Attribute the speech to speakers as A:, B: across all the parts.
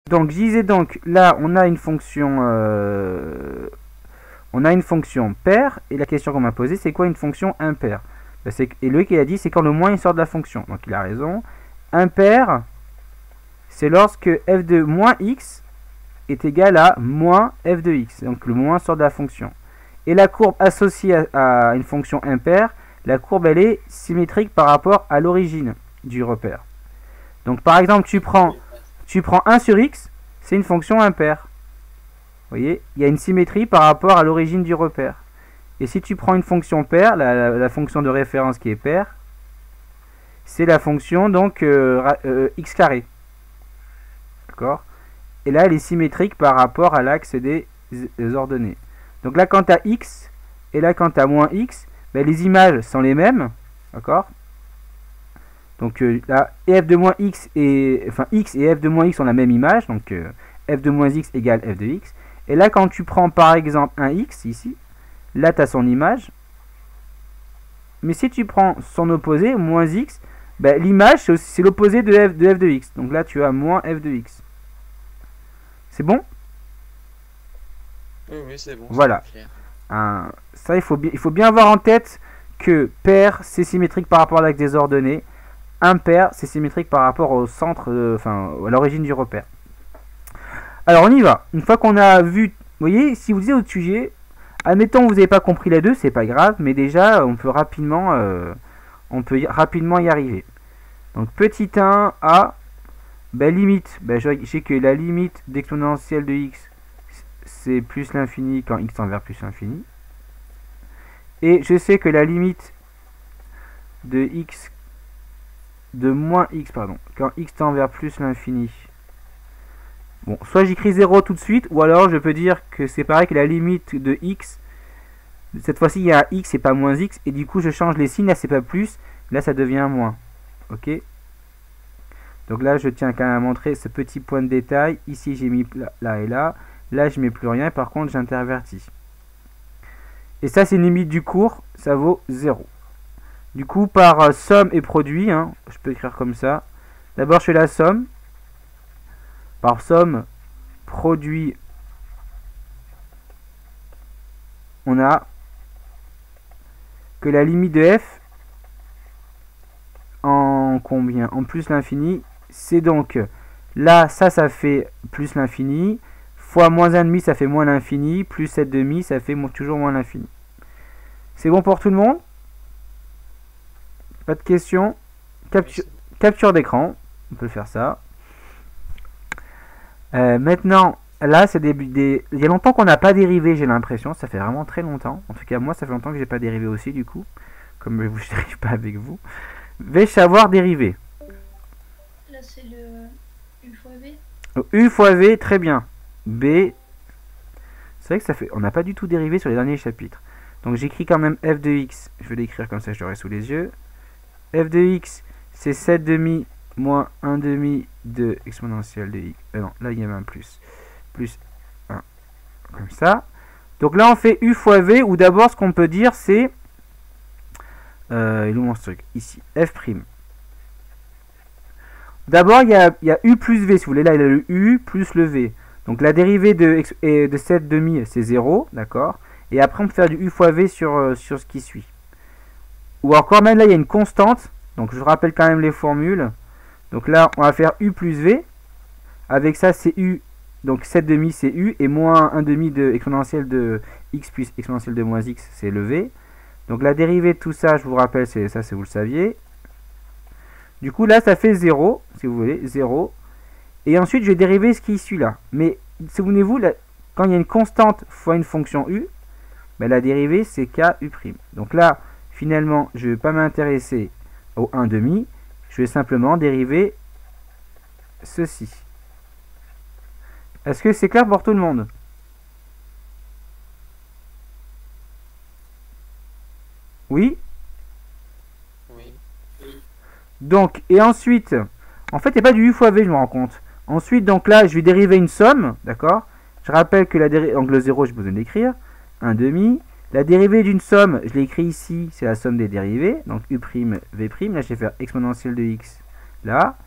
A: Donc je disais donc là on a une fonction paire et la question qu'on m'a posée c'est quoi une fonction impaire? Et Loïc il a dit c'est quand le moins il sort de la fonction. Donc il a raison. Impaire c'est lorsque f de moins x est égal à moins f de x. Donc le moins sort de la fonction. Et la courbe associée à une fonction impaire, la courbe elle est symétrique par rapport à l'origine du repère. Donc par exemple tu prends 1 sur x, c'est une fonction impaire. Vous voyez, il y a une symétrie par rapport à l'origine du repère. Et si tu prends une fonction paire, la fonction de référence qui est paire, c'est la fonction donc x carré. D'accord? Et là, elle est symétrique par rapport à l'axe des ordonnées. Donc là, quand tu as x, et là, quand tu as moins x, ben, les images sont les mêmes. D'accord? Donc là, f de moins x et x et f de moins x ont la même image. Donc f de moins x égale f de x. Et là, quand tu prends par exemple un x ici, là, tu as son image. Mais si tu prends son opposé, moins x, ben, l'image, c'est l'opposé de f de x. Donc là, tu as moins f de x. C'est bon?
B: Oui, c'est bon.
A: Voilà. Ça, il faut bien avoir en tête que paire, c'est symétrique par rapport à l'axe des ordonnées. Impair, c'est symétrique par rapport au centre, à l'origine du repère. Alors, on y va. Une fois qu'on a vu, vous voyez, si vous disiez au sujet, admettons que vous n'avez pas compris les deux, c'est pas grave, mais déjà, on peut rapidement y arriver. Donc, petit 1 à, ben, limite, ben, j'ai que la limite d'exponentielle de x, c'est plus l'infini quand x tend vers plus l'infini. Et je sais que la limite de x de moins x, pardon, quand x tend vers plus l'infini. Bon, soit j'écris 0 tout de suite, ou alors je peux dire que c'est pareil que la limite de x. Cette fois-ci, il y a x et pas moins x, et du coup, je change les signes, là, c'est pas plus, là, ça devient moins. Ok? Donc là, je tiens quand même à montrer ce petit point de détail. Ici, j'ai mis là et là. Là, je mets plus rien, par contre, j'intervertis. Et ça, c'est une limite du cours, ça vaut 0. Du coup, par somme et produit, hein, je peux écrire comme ça. D'abord, je fais la somme. Par somme, produit, on a que la limite de f en combien? En plus l'infini. C'est donc, là, ça fait plus l'infini. Fois moins 1,5, ça fait moins l'infini. Plus 7,5, ça fait toujours moins l'infini. C'est bon pour tout le monde? Pas de questions? Capture d'écran. On peut faire ça. Maintenant, là, c'est il y a longtemps qu'on n'a pas dérivé, j'ai l'impression. Ça fait vraiment très longtemps. En tout cas, moi, ça fait longtemps que j'ai pas dérivé aussi, du coup. Comme je n'arrive pas avec vous. Vais-je savoir dériver?
C: Là, c'est le U fois V.
A: U fois V, très bien. B. C'est vrai que ça fait. On n'a pas du tout dérivé sur les derniers chapitres. Donc, j'écris quand même f de x. Je vais l'écrire comme ça, je l'aurai sous les yeux. F de x, c'est 7,5 moins 1,5 de exponentielle de x. Non, là il y avait un plus. Plus 1. Comme ça. Donc là on fait U fois V, ou d'abord ce qu'on peut dire c'est... il est où mon truc? Ici, F'. D'abord il y a U plus V, si vous voulez. Là il y a le U plus le V. Donc la dérivée de 7,5 c'est 0, d'accord. Et après on peut faire du U fois V sur ce qui suit. Ou encore même là il y a une constante. Donc je rappelle quand même les formules. Donc là, on va faire U plus V. Avec ça, c'est U. Donc 7,5 c'est U. Et moins 1,5 de exponentielle de x plus exponentielle de moins x, c'est le V. Donc la dérivée de tout ça, je vous rappelle, c'est ça, vous le saviez. Du coup, là, ça fait 0, si vous voulez, 0. Et ensuite, je vais dériver ce qui est issu là. Mais, souvenez-vous, quand il y a une constante fois une fonction U, ben, la dérivée, c'est KU'. Donc là, finalement, je ne vais pas m'intéresser au 1,5. Je vais simplement dériver ceci. Est-ce que c'est clair pour tout le monde? Oui?
B: Oui.
A: Donc, et ensuite, en fait, il n'y a pas du U fois V, je me rends compte. Ensuite, donc là, je vais dériver une somme, d'accord? Je rappelle que la dérivée, donc le 0, j'ai besoin de l'écrire. 1,5. La dérivée d'une somme, je l'ai écrit ici, c'est la somme des dérivées. Donc U', V'. Là, je vais faire exponentielle de x. Là.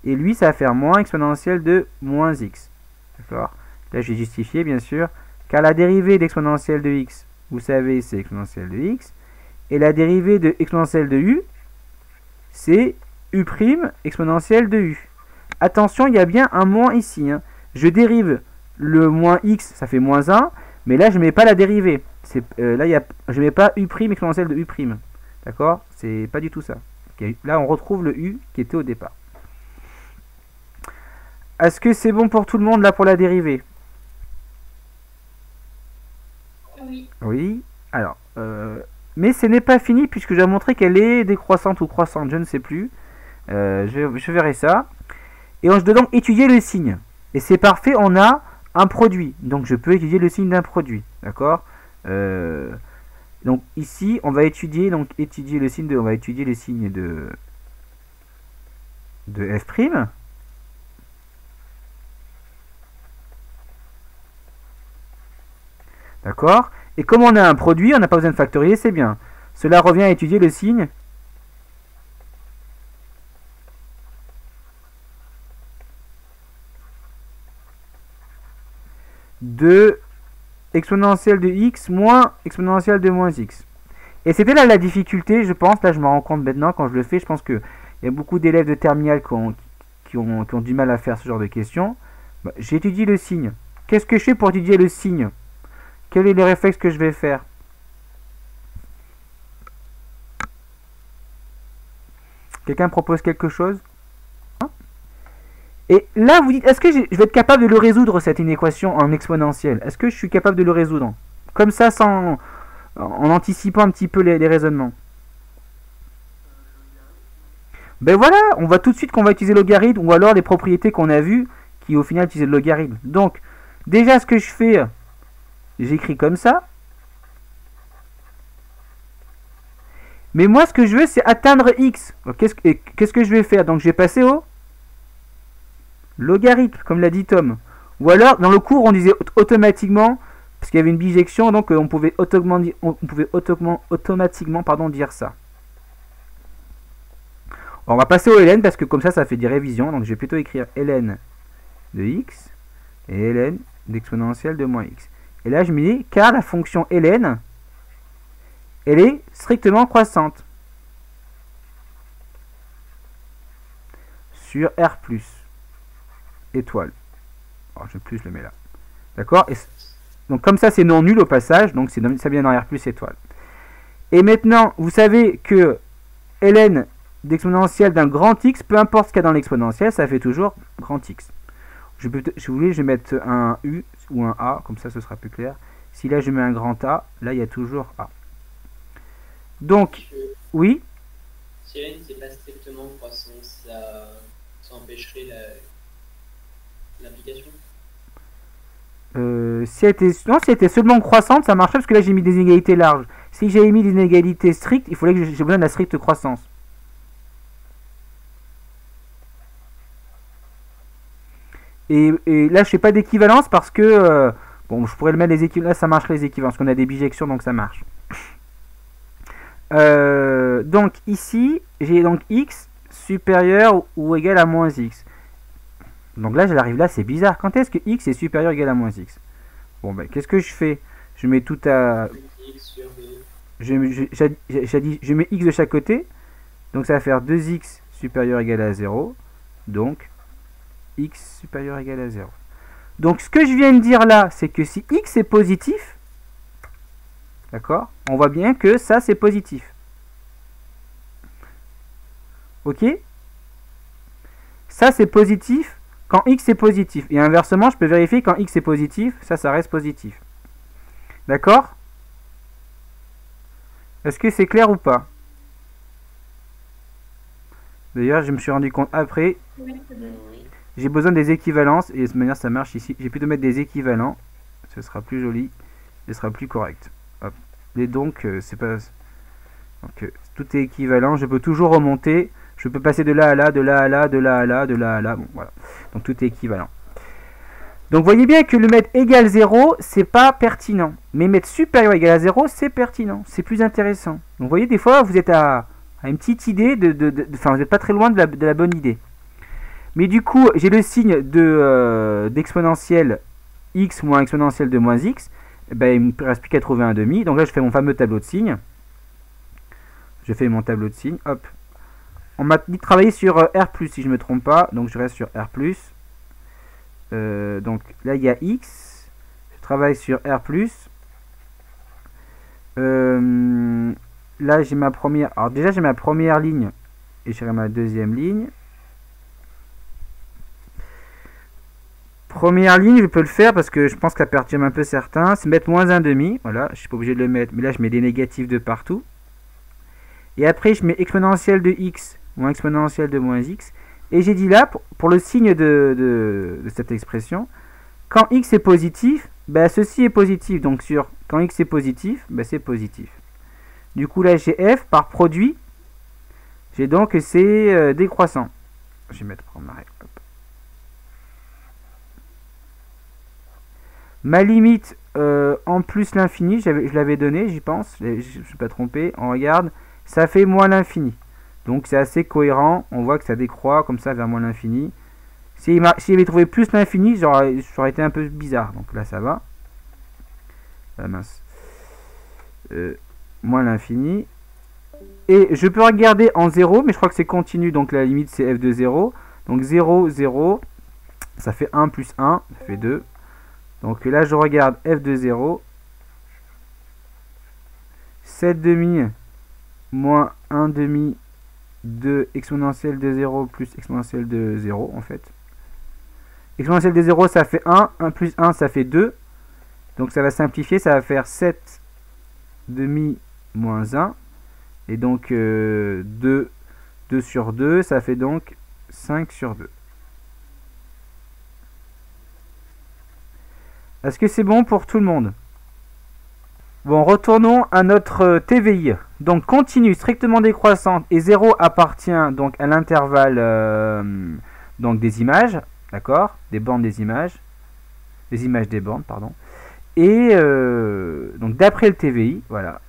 A: Et lui, ça va faire moins exponentielle de moins x. D'accord? Là, je vais justifier, bien sûr, car la dérivée d'exponentielle de x, vous savez, c'est exponentielle de x. Et la dérivée de exponentielle de u, c'est u' exponentielle de u. Attention, il y a bien un moins ici. Hein. Je dérive le moins x, ça fait moins 1, mais là, je ne mets pas la dérivée. Là, je ne mets pas u' exponentielle de u'. D'accord? C'est pas du tout ça. Okay. Là, on retrouve le u qui était au départ. Est-ce que c'est bon pour tout le monde, là, pour la dérivée?
C: Oui.
A: Oui. Alors, mais ce n'est pas fini, puisque j'ai montré qu'elle est décroissante ou croissante, je ne sais plus. Je verrai ça. Et je dois donc étudier le signe. Et c'est parfait, on a un produit. Donc je peux étudier le signe d'un produit. D'accord? Donc ici, on va étudier le signe de. On va étudier le signe de f'. D'accord? Et comme on a un produit, on n'a pas besoin de factorier, c'est bien. Cela revient à étudier le signe de exponentielle de x moins exponentielle de moins x. Et c'était là la difficulté, je pense. Là, je me rends compte maintenant quand je le fais. Je pense qu'il y a beaucoup d'élèves de terminale qui ont du mal à faire ce genre de questions. J'étudie le signe. Qu'est-ce que je fais pour étudier le signe? Quel est le réflexe que je vais faire? Quelqu'un propose quelque chose? Et là, vous dites, est-ce que je vais être capable de le résoudre, cette inéquation en exponentielle? Est-ce que je suis capable de le résoudre? Comme ça, en anticipant un petit peu les raisonnements. Ben voilà, on voit tout de suite qu'on va utiliser le logarithme, ou alors les propriétés qu'on a vues, qui au final utilisent le logarithme. Donc, déjà, ce que je fais, j'écris comme ça. Mais moi, ce que je veux, c'est atteindre x. Qu'est-ce que je vais faire? Donc, je vais passer au logarithme, comme l'a dit Tom. Ou alors, dans le cours, on disait automatiquement, parce qu'il y avait une bijection, donc on pouvait automatiquement dire ça. On va passer au ln, parce que comme ça fait des révisions. Donc, je vais plutôt écrire ln de x et ln d'exponentielle de moins x. Et là, je me dis, car la fonction ln, elle est strictement croissante sur R+, étoile. Alors, je le mets là. D'accord? Donc, comme ça, c'est non nul au passage. Donc, ça vient dans R+, étoile. Et maintenant, vous savez que ln d'exponentielle d'un grand x, peu importe ce qu'il y a dans l'exponentielle, ça fait toujours grand x. Je vais mettre un U ou un A, comme ça ce sera plus clair. Si là je mets un grand A, là il y a toujours A. Donc, oui.
B: Si ln c'est pas strictement croissant, ça empêcherait l'implication.
A: Si elle était seulement croissante, ça marcherait parce que là j'ai mis des inégalités larges. Si j'avais mis des inégalités strictes, il faudrait que j'ai besoin de la stricte croissance. Et là je fais pas d'équivalence parce que bon, je pourrais le mettre les équivalences. Là ça marche les équivalences, qu'on a des bijections donc ça marche. Donc ici j'ai donc x supérieur ou égal à moins x. Donc là j'arrive là, c'est bizarre. Quand est-ce que x est supérieur ou égal à moins x? Bon ben qu'est-ce que je fais? Je mets tout à... Je mets x de chaque côté. Donc ça va faire 2x supérieur ou égal à 0. Donc x supérieur ou égal à 0. Donc ce que je viens de dire là, c'est que si x est positif, d'accord, on voit bien que ça c'est positif. Ok? Ça c'est positif quand x est positif. Et inversement, je peux vérifier quand x est positif, ça reste positif. D'accord? Est-ce que c'est clair ou pas? D'ailleurs, je me suis rendu compte après.
C: Oui, c'est bon.
B: Oui.
A: J'ai besoin des équivalences, et de cette manière ça marche ici. J'ai plutôt mettre des équivalents, ce sera plus joli, ce sera plus correct. Hop. Et donc, c'est pas... Donc, tout est équivalent, je peux toujours remonter, je peux passer de là à là, de là à là, de là à là, de là à là, bon voilà. Donc tout est équivalent. Donc vous voyez bien que le mettre égal 0, c'est pas pertinent. Mais mettre supérieur égal à 0, c'est pertinent, c'est plus intéressant. Donc vous voyez, des fois, vous êtes à une petite idée, enfin vous n'êtes pas très loin de la bonne idée. Mais du coup, j'ai le signe d'exponentielle x moins exponentielle de moins x. Et ben, il ne me reste plus qu'à trouver un demi. Donc là, je fais mon fameux tableau de signes. Je fais mon tableau de signes. Hop. On m'a dit de travailler sur R+, si je ne me trompe pas. Donc je reste sur R+. Donc là, il y a x. Je travaille sur R+. Là, j'ai ma première... Alors déjà, j'ai ma première ligne. Et j'ai ma deuxième ligne. Première ligne, je peux le faire parce que je pense qu'à perturbe un peu certains. C'est mettre moins 1,5. Voilà, je suis pas obligé de le mettre. Mais là, je mets des négatifs de partout. Et après, je mets exponentielle de x moins exponentielle de moins x. Et j'ai dit là, pour le signe de cette expression, quand x est positif, ben, ceci est positif. Donc quand x est positif, ben, c'est positif. Du coup, là, j'ai f par produit. J'ai donc c'est décroissant. Je vais mettre en arrêt. Ma limite en plus l'infini, je l'avais donné, j'y pense, je ne suis pas trompé. On regarde, ça fait moins l'infini. Donc c'est assez cohérent, on voit que ça décroît comme ça vers moins l'infini. S'il avait trouvé plus l'infini, ça aurait été un peu bizarre. Donc là ça va. Ah, mince. Moins l'infini. Et je peux regarder en 0, mais je crois que c'est continu, donc la limite c'est f de 0. Donc 0, 0, ça fait 1 plus 1, ça fait 2. Donc là je regarde f de 0. 7 demi moins 1 demi de exponentielle de 0 plus exponentielle de 0 en fait. Exponentielle de 0 ça fait 1, 1 plus 1 ça fait 2. Donc ça va simplifier, ça va faire 7 demi moins 1. Et donc 2 sur 2, ça fait donc 5 sur 2. Est-ce que c'est bon pour tout le monde? Bon, retournons à notre TVI. Donc continue, strictement décroissante, et 0 appartient donc à l'intervalle donc des images, d'accord? Des bornes des images des bornes, pardon. Et donc d'après le TVI, voilà.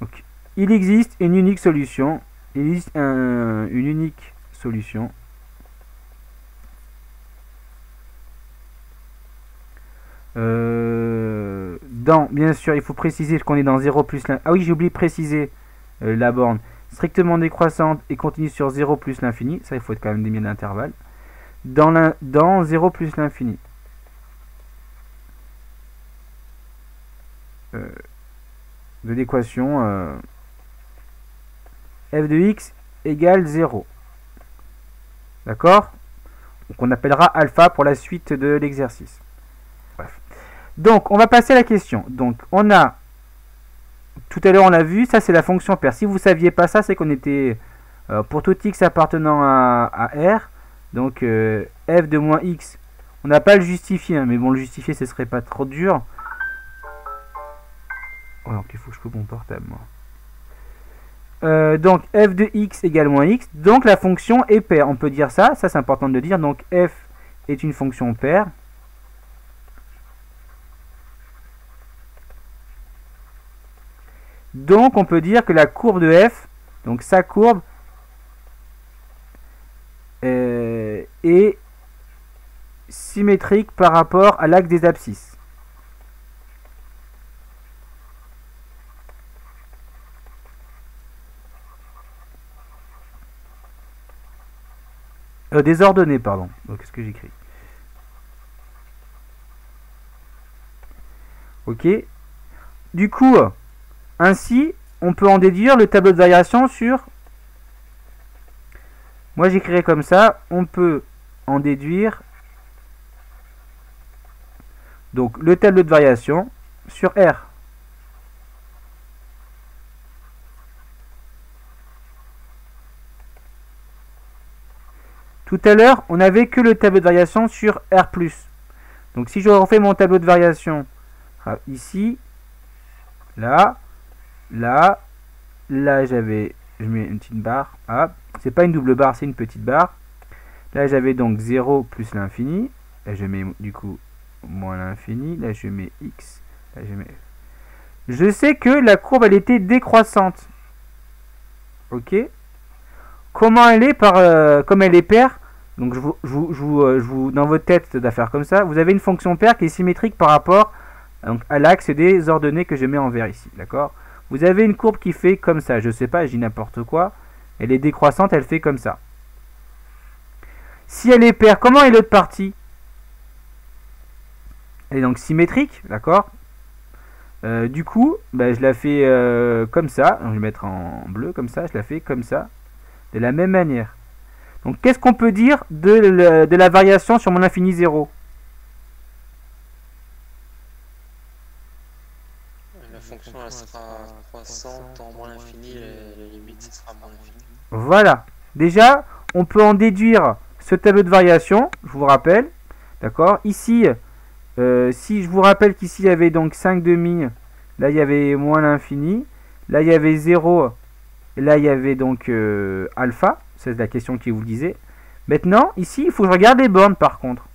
A: Donc, il existe une unique solution. Il existe une unique solution. Bien sûr, il faut préciser qu'on est dans 0 plus l'infini. Ah oui, j'ai oublié de préciser la borne. Strictement décroissante et continue sur 0 plus l'infini. Ça, il faut être quand même des milliers d'intervalles. Dans 0 plus l'infini. De l'équation f de x égale 0. D'accord? Donc on appellera alpha pour la suite de l'exercice. Bref. Donc on va passer à la question. Donc on a, tout à l'heure on a vu, ça c'est la fonction paire. Si vous ne saviez pas ça, c'est qu'on était pour tout x appartenant à R. Donc f de moins x, on n'a pas à le justifier, hein, mais bon, le justifier ce serait pas trop dur. Oh, donc il faut que je coupe mon portable moi. Donc f de x égale moins x, donc la fonction est paire. On peut dire ça c'est important de le dire. Donc f est une fonction paire. Donc on peut dire que la courbe de f, donc sa courbe, est symétrique par rapport à l'axe des abscisses. Désordonné, pardon. Donc qu'est-ce que j'écris? Ok. Du coup, ainsi, on peut en déduire le tableau de variation sur... Moi, j'écrirai comme ça. On peut en déduire donc le tableau de variation sur R. Tout à l'heure, on n'avait que le tableau de variation sur R+. Donc si je refais mon tableau de variation ici, là, là, là je mets une petite barre. C'est pas une double barre, c'est une petite barre. Là j'avais donc 0 plus l'infini. Là je mets du coup moins l'infini. Là je mets x. Là je mets... Je sais que la courbe elle était décroissante. Ok. Comment elle est comme elle est paire, donc dans votre tête, c'est d'affaire comme ça, vous avez une fonction paire qui est symétrique par rapport donc, à l'axe des ordonnées que je mets en vert ici, d'accord? Vous avez une courbe qui fait comme ça, je sais pas, je dis n'importe quoi, elle est décroissante, elle fait comme ça. Si elle est paire, comment est l'autre partie? Elle est donc symétrique, d'accord? Du coup, bah, je la fais comme ça, donc, je vais mettre en bleu comme ça, je la fais comme ça, de la même manière. Donc qu'est-ce qu'on peut dire de la variation sur mon infini 0?
D: La fonction elle sera croissante en moins l'infini, la limite sera moins l'infini.
A: Voilà. Déjà, on peut en déduire ce tableau de variation, je vous rappelle. D'accord? Ici, si je vous rappelle qu'ici il y avait donc 5 demi, là il y avait moins l'infini, là il y avait 0, et là il y avait donc alpha, c'est la question qui vous le disait. Maintenant, ici, il faut que je regarde les bornes par contre.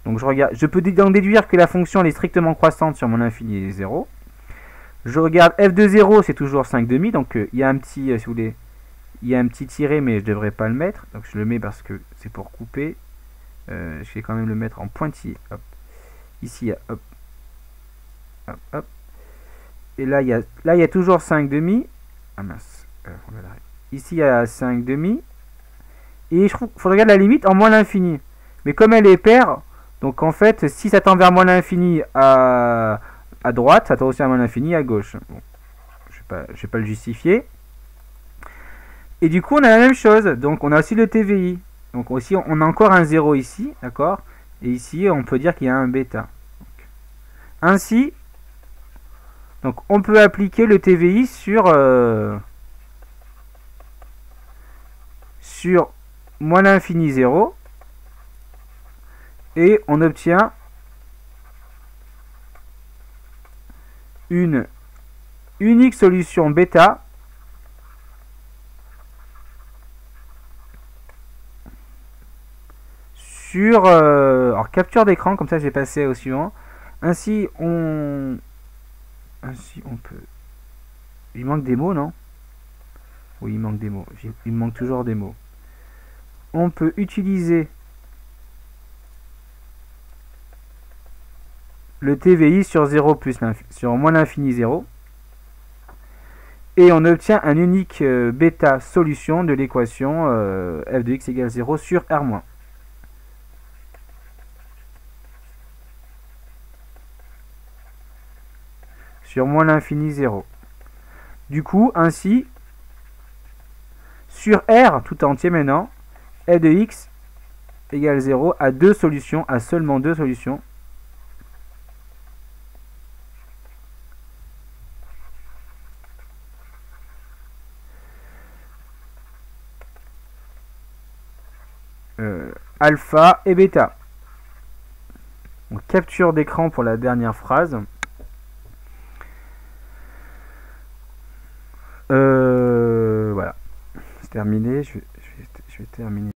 A: Donc je peux donc déduire que la fonction elle est strictement croissante sur mon infini est 0. Je regarde f de 0, c'est toujours 5 demi, donc il y a un petit, si vous voulez, il y a un petit tiré, mais je ne devrais pas le mettre. Donc je le mets parce que c'est pour couper. Je vais quand même le mettre en pointillé. Hop. Ici, il y a hop, hop, hop. Et là, il y a toujours 5 demi. Ah mince, on va l'arrêter. Ici, il y a 5 demi. Et je trouve qu'il faut regarder la limite en moins l'infini. Mais comme elle est paire, donc en fait, si ça tend vers moins l'infini à droite, ça tend aussi à moins l'infini à gauche. Bon, je vais pas le justifier. Et du coup, on a la même chose. Donc on a aussi le TVI. Donc aussi, on a encore un 0 ici, d'accord? Et ici, on peut dire qu'il y a un bêta. Ainsi, donc on peut appliquer le TVI sur moins l'infini 0. Et on obtient une unique solution bêta sur alors capture d'écran, comme ça j'ai passé au suivant. Ainsi on peut, il manque des mots, non? Oui, il manque des mots, il manque toujours des mots. On peut utiliser le TVI sur 0 plus sur moins l'infini 0 et on obtient un unique bêta solution de l'équation f de x égale 0 sur R-. Sur moins l'infini 0. Du coup, ainsi, sur R tout entier maintenant, f de x égale 0 a deux solutions, a seulement deux solutions. Alpha et bêta. Donc, capture d'écran pour la dernière phrase. Voilà, c'est terminé. Je vais terminer.